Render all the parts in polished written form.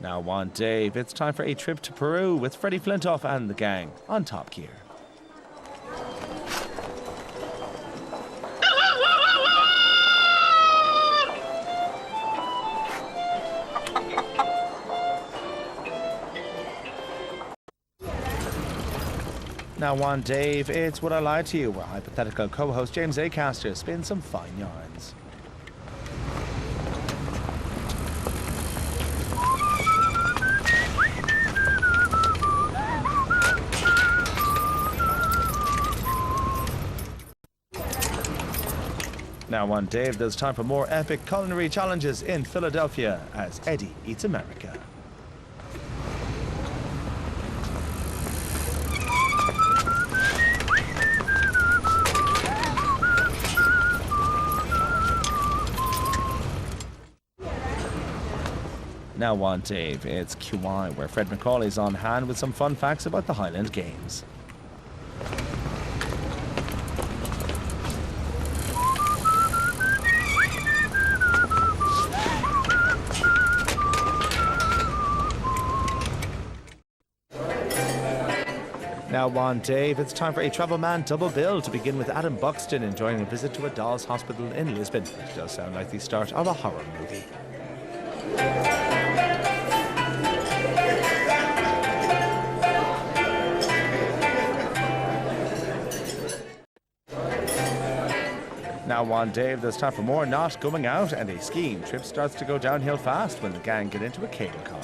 Now one, Dave, it's time for a trip to Peru with Freddie Flintoff and the gang on Top Gear. Now one, Dave, it's Would I Lie to You, where hypothetical co-host James Acaster spins some fine yarns. Now one, Dave, there's time for more epic culinary challenges in Philadelphia as Eddie eats America. Now one, Dave, it's QI, where Fred McCauley's on hand with some fun facts about the Highland Games. Now one, Dave, it's time for a Travel Man double bill to begin with Adam Buxton enjoying a visit to a doll's hospital in Lisbon. It does sound like the start of a horror movie. Now one, Dave, there's time for more not going out, and a skiing trip starts to go downhill fast when the gang get into a cable car.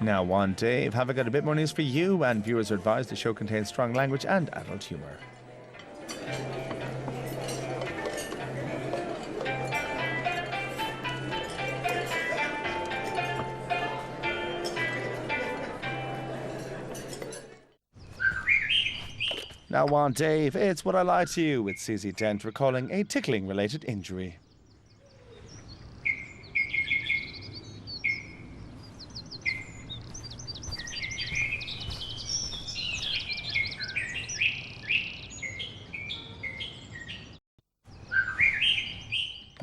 Now one, Dave, have I got a bit more news for you, and viewers are advised the show contains strong language and adult humour. Now one, Dave, it's Would I Lie to You, with Susie Dent recalling a tickling-related injury.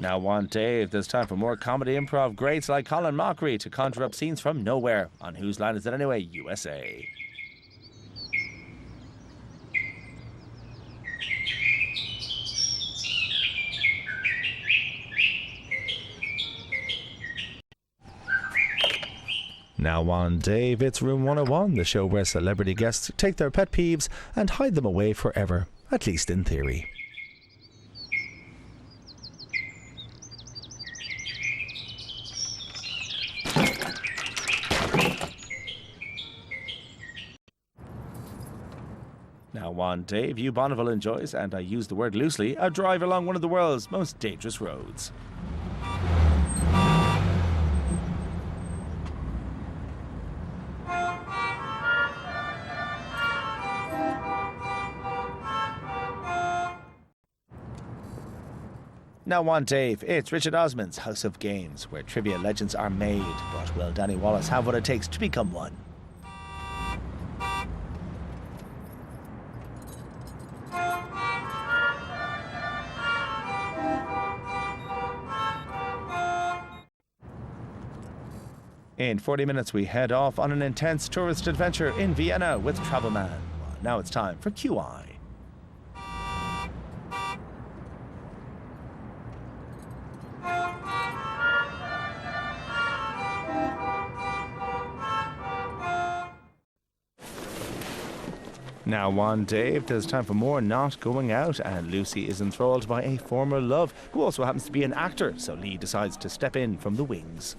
Now one, Dave, there's time for more comedy improv greats like Colin Mockery to conjure up scenes from nowhere. On Whose Line Is It Anyway? USA. Now one, Dave, it's Room 101, the show where celebrity guests take their pet peeves and hide them away forever, at least in theory. Now one, Dave, Hugh Bonneville enjoys, and I use the word loosely, a drive along one of the world's most dangerous roads. Now one, Dave, it's Richard Osman's House of Games, where trivia legends are made, but will Danny Wallace have what it takes to become one? In 40 minutes, we head off on an intense tourist adventure in Vienna with Travel Man. Now it's time for QI. Now one, Dave, there's time for more not going out, and Lucy is enthralled by a former love who also happens to be an actor, so Lee decides to step in from the wings.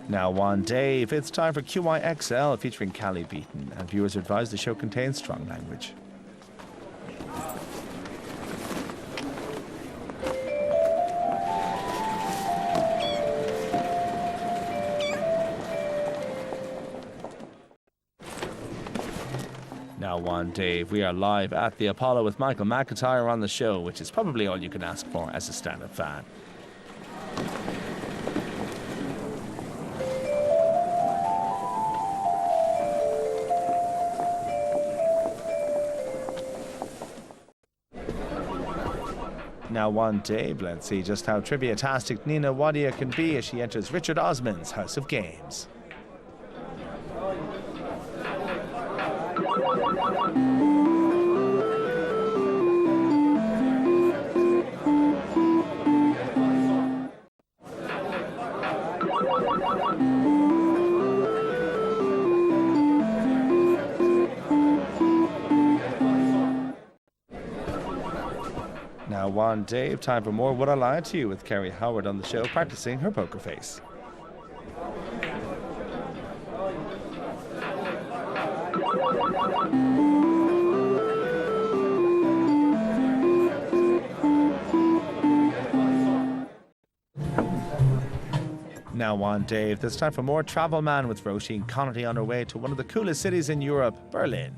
Now one, Dave, it's time for QIXL featuring Callie Beaton, and viewers are advised the show contains strong language. Now one, on Dave. We are live at the Apollo with Michael McIntyre on the show, which is probably all you can ask for as a stand-up fan. Now on Dave, let's see just how trivia-tastic Nina Wadia can be as she enters Richard Osman's House of Games. Now on Dave, time for more Would I Lie to You with Kerry Howard on the show practicing her poker face. Now on Dave, this time for more Travel Man with Roisin Connolly on her way to one of the coolest cities in Europe, Berlin.